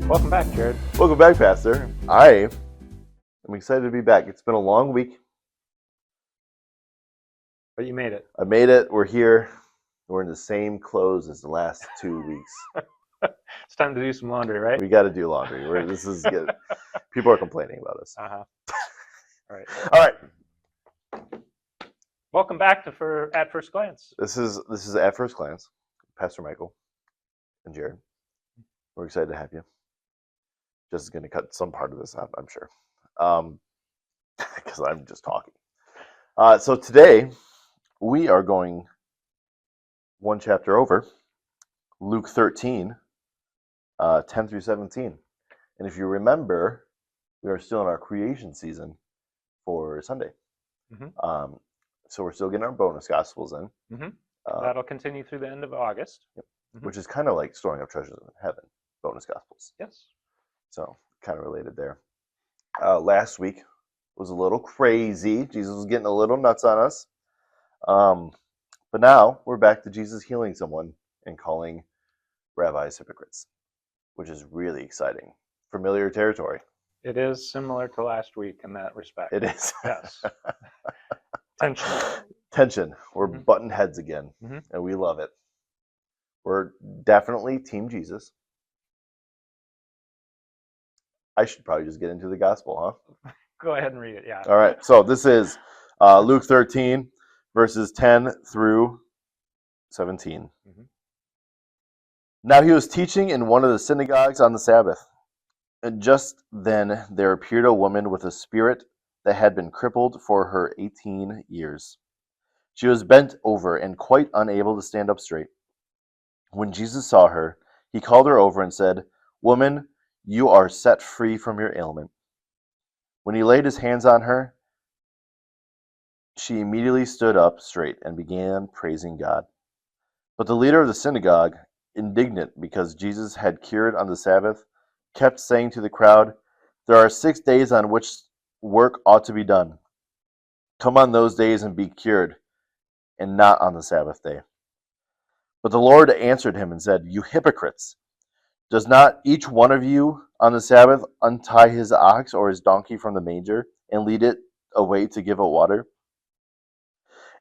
Welcome back, Jared. Welcome back, Pastor. I am excited to be back. It's been a long week. But you made it. I made it. We're here. We're in the same clothes as the last 2 weeks. It's time to do some laundry, right? We got to do laundry. This is good. People are complaining about us. Uh-huh. All right. All right. Welcome back to At First Glance. This is At First Glance. Pastor Michael and Jared. We're excited to have you. Just going to cut some part of this out, I'm sure, because I'm just talking. So today we are going one chapter over, Luke 13, 10 through 17. And if you remember, we are still in our creation season for Sunday. Mm-hmm. So we're still getting our bonus gospels in. Mm-hmm. That'll continue through the end of August. Yep. Mm-hmm. Which is kind of like storing up treasures in heaven, bonus gospels. Yes. So kind of related there. Last week was a little crazy. Jesus was getting a little nuts on us. But now we're back to Jesus healing someone and calling rabbis hypocrites, which is really exciting. Familiar territory. It is similar to last week in that respect. It is. Yes. Tension. We're Mm-hmm. butting heads again, Mm-hmm. and we love it. We're definitely Team Jesus. I should probably just get into the gospel, huh? Go ahead and read it, yeah. All right. So this is Luke 13, verses 10 through 17. Mm-hmm. Now he was teaching in one of the synagogues on the Sabbath. And just then there appeared a woman with a spirit that had been crippled for her 18 years. She was bent over and quite unable to stand up straight. When Jesus saw her, he called her over and said, "Woman, you are set free from your ailment." When he laid his hands on her, she immediately stood up straight and began praising God. But the leader of the synagogue, indignant because Jesus had cured on the Sabbath, kept saying to the crowd, "There are 6 days on which work ought to be done. Come on those days and be cured, and not on the Sabbath day." But the Lord answered him and said, "You hypocrites! Does not each one of you on the Sabbath untie his ox or his donkey from the manger and lead it away to give it water?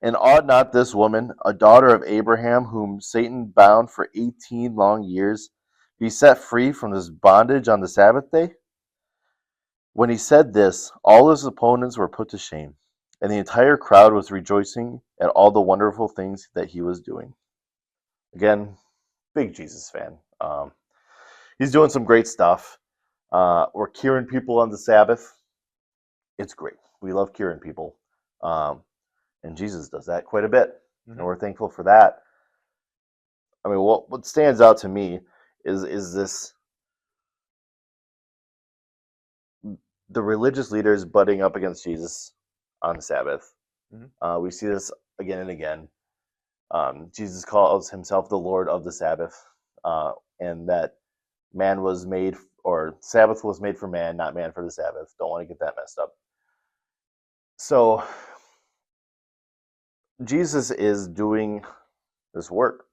And ought not this woman, a daughter of Abraham, whom Satan bound for 18 long years, be set free from this bondage on the Sabbath day?" When he said this, all his opponents were put to shame, and the entire crowd was rejoicing at all the wonderful things that he was doing. Again, big Jesus fan. He's doing some great stuff. We're curing people on the Sabbath. It's great. We love curing people. And Jesus does that quite a bit. Mm-hmm. And we're thankful for that. I mean, what stands out to me is this, the religious leaders butting up against Jesus on the Sabbath. Mm-hmm. We see this again and again. Jesus calls himself the Lord of the Sabbath, and that man was made, or Sabbath was made for man, not man for the Sabbath. Don't want to get that messed up. So Jesus is doing this work.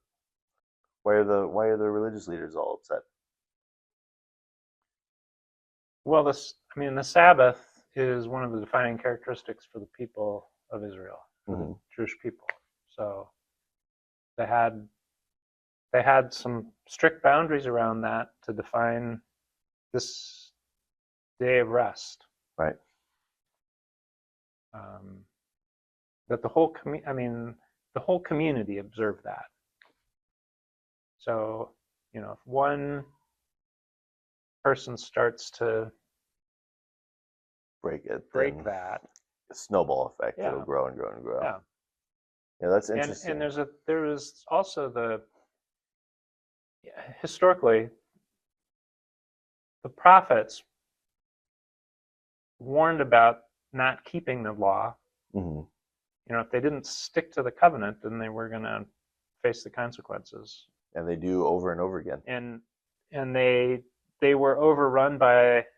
Why are the religious leaders all upset? Well, the Sabbath is one of the defining characteristics for the people of Israel, for Mm-hmm. the Jewish people. So they had some strict boundaries around that to define this day of rest. Right. That the whole community observed that. So, if one person starts to break that, a snowball effect. Yeah. It'll grow and grow and grow. Yeah. Yeah, that's interesting. And there was also historically, the prophets warned about not keeping the law. Mm-hmm. If they didn't stick to the covenant, then they were going to face the consequences. And they do over and over again. And they were overrun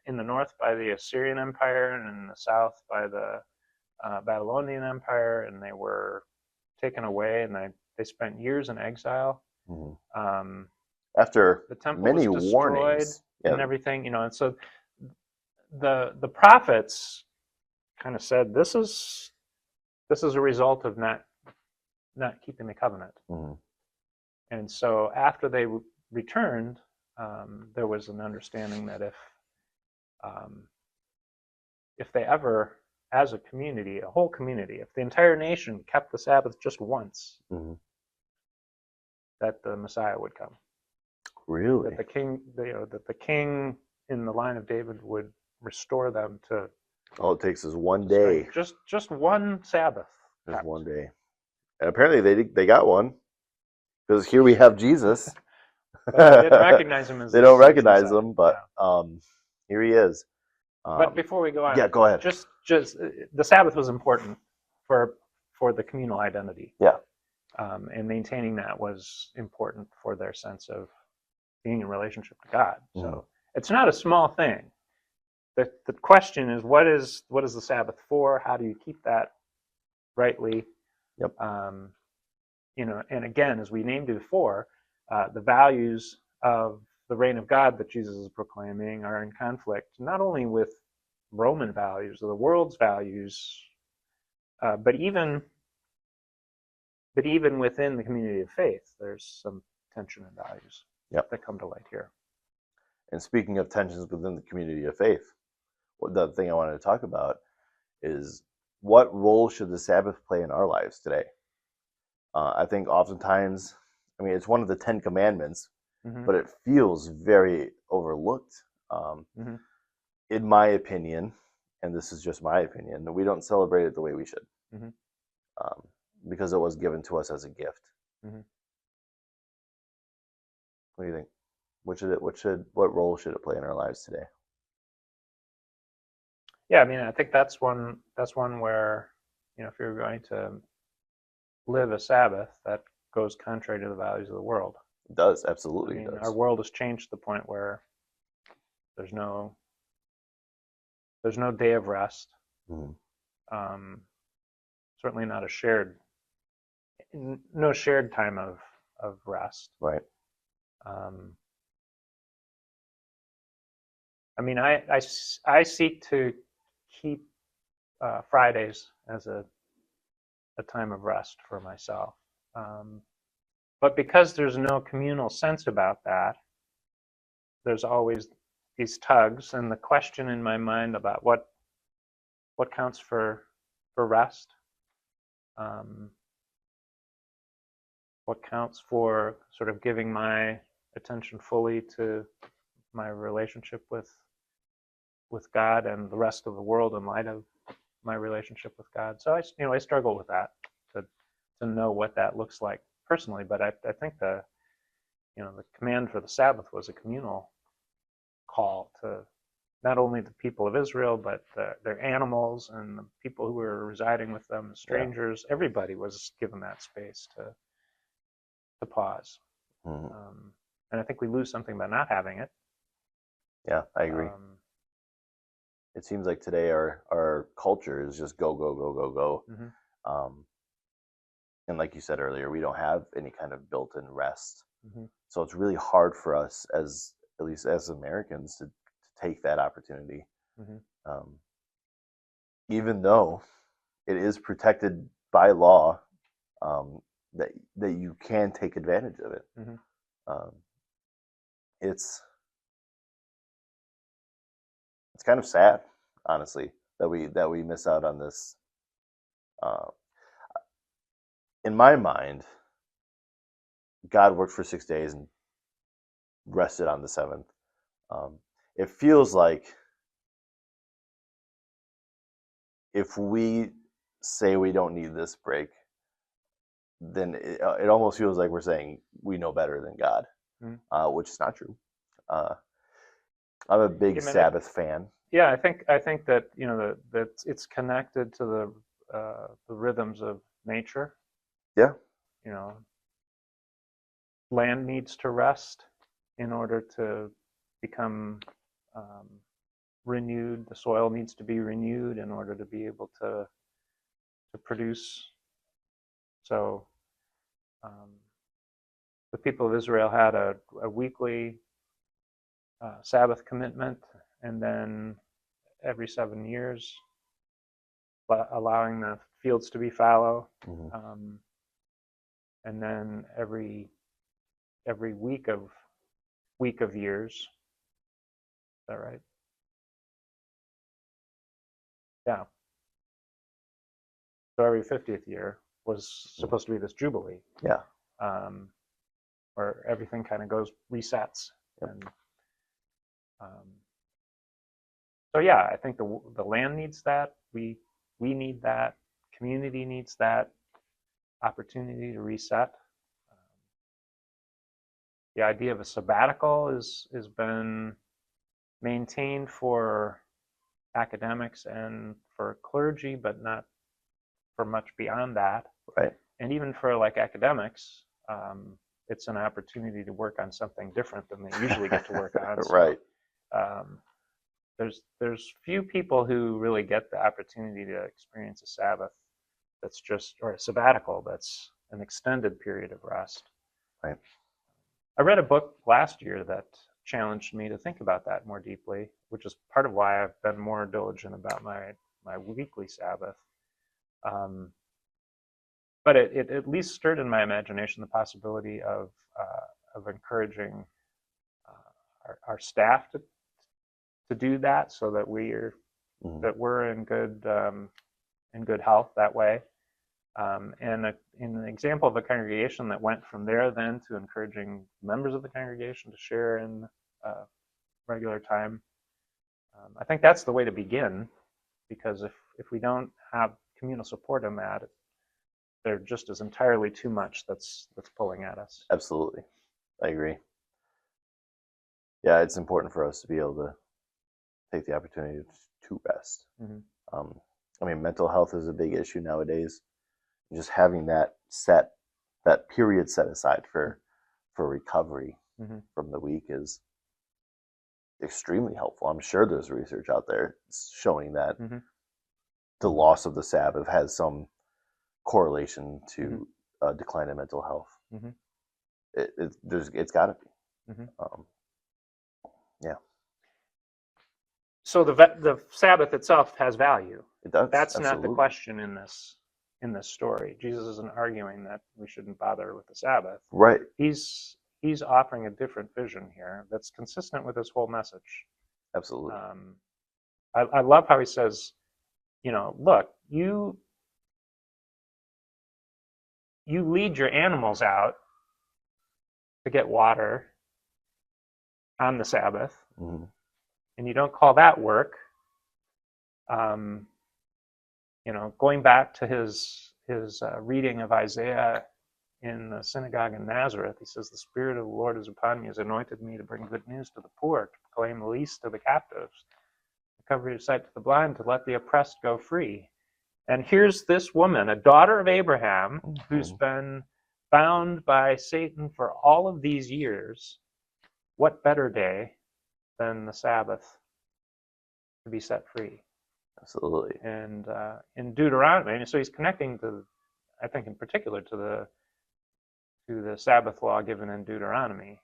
in the north by the Assyrian Empire, and in the south by the Babylonian Empire, and they were taken away, and they spent years in exile. Mm-hmm. After The temple many was destroyed warnings. and Yeah. everything, and so the prophets kind of said this is a result of not keeping the covenant. Mhm. And so after they returned, there was an understanding that if they ever, as a community, a whole community, if the entire nation kept the Sabbath just once, Mhm. that the Messiah would come. Really? That the king, that the king in the line of David would restore them to All it takes is one day. strength. Just one Sabbath. Just kept. one day. And apparently they got one, because here we have Jesus. But they didn't recognize him as They don't as recognize Messiah. him, but here he is. But before we go on, Yeah, go ahead. Just the Sabbath was important for the communal identity. Yeah. And maintaining that was important for their sense of being in relationship to God. So it's not a small thing. The question is, what is the Sabbath for? How do you keep that rightly? Yep. And again, as we named it before, the values of the reign of God that Jesus is proclaiming are in conflict not only with Roman values or the world's values, but even within the community of faith, there's some tension in values that come to light here. And speaking of tensions within the community of faith, the thing I wanted to talk about is, what role should the Sabbath play in our lives today? I think oftentimes, it's one of the 10 Commandments, but it feels very overlooked. In my opinion, and this is just my opinion, we don't celebrate it the way we should, because it was given to us as a gift. What do you think? What role should it play in our lives today? Yeah, I think that's one where, if you're going to live a Sabbath, that goes contrary to the values of the world. It does, absolutely. It does. Our world has changed to the point where there's no day of rest. Certainly not no shared time of rest. Right. I seek to keep Fridays as a time of rest for myself. But because there's no communal sense about that, there's always these tugs, and the question in my mind about what counts for rest, what counts for sort of giving my attention fully to my relationship with God and the rest of the world in light of my relationship with God. So I struggle with that, to know what that looks like personally. But I think the command for the Sabbath was a communal call to not only the people of Israel, but their animals and the people who were residing with them, the strangers. Yeah. Everybody was given that space to pause. And I think we lose something by not having it. Yeah, I agree. It seems like today our culture is just go, go, go, go, go. And like you said earlier, we don't have any kind of built-in rest. So it's really hard for us, at least as Americans, to take that opportunity. Even though it is protected by law, that you can take advantage of it. It's kind of sad, honestly, that we miss out on this. In my mind, God worked for 6 days and rested on the seventh. It feels like if we say we don't need this break, then it almost feels like we're saying we know better than God, which is not true. I'm a big Sabbath fan. Yeah, I think that that it's connected to the rhythms of nature. Yeah. Land needs to rest in order to become renewed. The soil needs to be renewed in order to be able to produce. So the people of Israel had a weekly Sabbath commitment, and then every 7 years, allowing the fields to be fallow, and then every week of years. Is that right? Yeah. So every 50th year was supposed to be this jubilee. Yeah. Where everything kind of resets. Yep. And so yeah, I think the land needs that. We need that. Community needs that opportunity to reset. The idea of a sabbatical has been maintained for academics and for clergy, but not for much beyond that. Right. And even for like academics, it's an opportunity to work on something different than they usually get to work on. So, Right. There's few people who really get the opportunity to experience a Sabbath that's just, or a sabbatical that's an extended period of rest. Right. I read a book last year that challenged me to think about that more deeply, which is part of why I've been more diligent about my weekly Sabbath. But it at least stirred in my imagination the possibility of encouraging our staff to do that, so that we're in good health that way. And in an example of a congregation that went from there then to encouraging members of the congregation to share in regular time, I think that's the way to begin, because if we don't have communal support in that, there just is entirely too much that's pulling at us. Absolutely. I agree. Yeah, it's important for us to be able to take the opportunity to rest. I mean, mental health is a big issue nowadays. Just having that period set aside for recovery from the week is extremely helpful. I'm sure there's research out there showing that the loss of the Sabbath has some correlation to a decline in mental health. It's got to be. Yeah. So the Sabbath itself has value. It does. That's absolutely. not the question in this story. Jesus isn't arguing that we shouldn't bother with the Sabbath. Right. He's offering a different vision here that's consistent with his whole message. Absolutely. I love how he says, look, you lead your animals out to get water on the Sabbath, and you don't call that work. Going back to his reading of Isaiah in the synagogue in Nazareth, he says, "The Spirit of the Lord is upon me, has anointed me to bring good news to the poor, to proclaim release to the captives, recovery of sight to the blind, to let the oppressed go free." And here's this woman, a daughter of Abraham, who's been bound by Satan for all of these years. What better day than the Sabbath to be set free? Absolutely. And in Deuteronomy, so he's connecting to, I think in particular, to the Sabbath law given in Deuteronomy,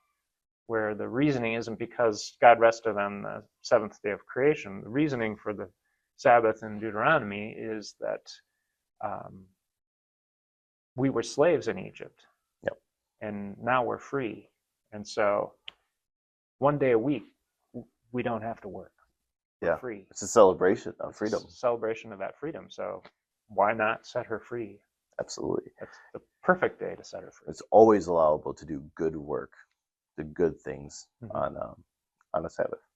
where the reasoning isn't because God rested on the seventh day of creation. The reasoning for the Sabbath in Deuteronomy is that we were slaves in Egypt, and now we're free. And so one day a week, we don't have to work. We're free. It's a celebration of freedom. It's a celebration of that freedom. So why not set her free? Absolutely. That's the perfect day to set her free. It's always allowable to do good work, the good things on a Sabbath.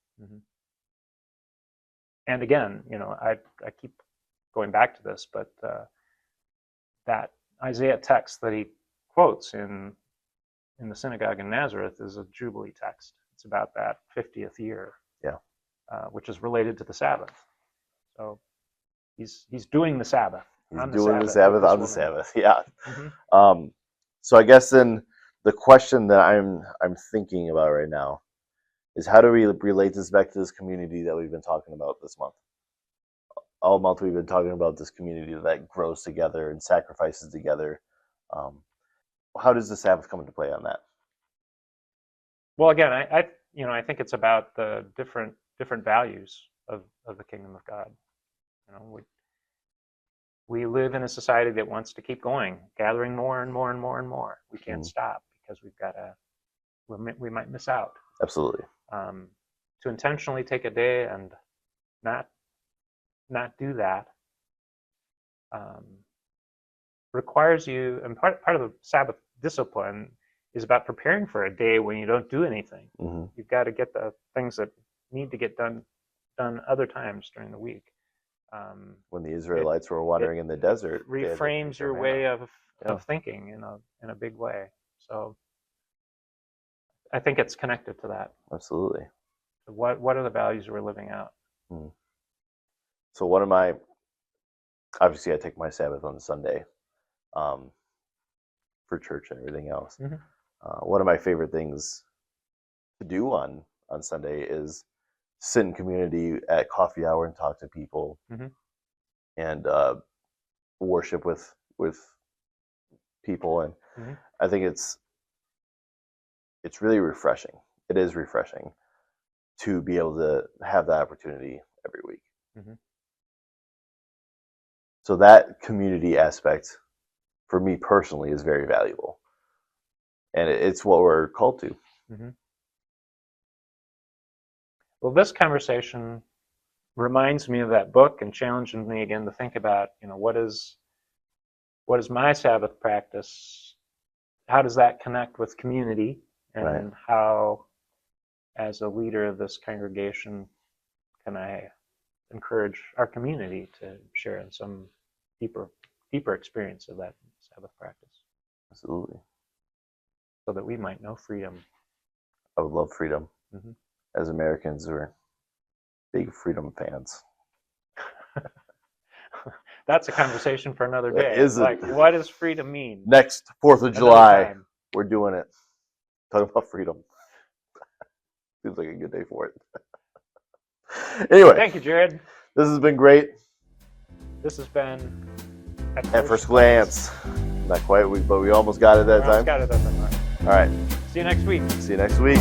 And again, I keep going back to this, but that Isaiah text that he quotes in the synagogue in Nazareth is a Jubilee text. It's about that 50th year, which is related to the Sabbath. So he's doing the Sabbath. He's doing the Sabbath on the Sabbath. Yeah. So I guess then the question that I'm thinking about right now is, how do we relate this back to this community that we've been talking about this month? All month we've been talking about this community that grows together and sacrifices together. How does the Sabbath come into play on that? Well, again, I think it's about the different values of the kingdom of God. We live in a society that wants to keep going, gathering more and more and more and more. We can't stop because we might miss out. Absolutely. To intentionally take a day and not do that requires you, and part of the Sabbath discipline is about preparing for a day when you don't do anything. Mm-hmm. You've got to get the things that need to get done other times during the week. When the Israelites were wandering in the desert, reframes your way of thinking in a big way. So I think it's connected to that. Absolutely. What are the values we're living out? So obviously I take my Sabbath on Sunday for church and everything else. Mm-hmm. One of my favorite things to do on Sunday is sit in community at coffee hour and talk to people, mm-hmm. and worship with people. And mm-hmm. I think it's really refreshing. It is refreshing to be able to have that opportunity every week. Mm-hmm. So that community aspect for me personally is very valuable. And it's what we're called to. Mm-hmm. Well, this conversation reminds me of that book and challenges me again to think about, what is my Sabbath practice? How does that connect with community? And right. How, as a leader of this congregation, can I encourage our community to share in some deeper experience of that Sabbath practice? Absolutely. So that we might know freedom. I would love freedom. Mm-hmm. As Americans, we're big freedom fans. That's a conversation for another day. What does freedom mean? Next 4th of July, we're doing it. Talking about freedom. Seems like a good day for it. Anyway. Thank you, Jared. This has been great. This has been At First Glance. Not quite, but we almost got it that time. Got it that time. All right. See you next week. See you next week.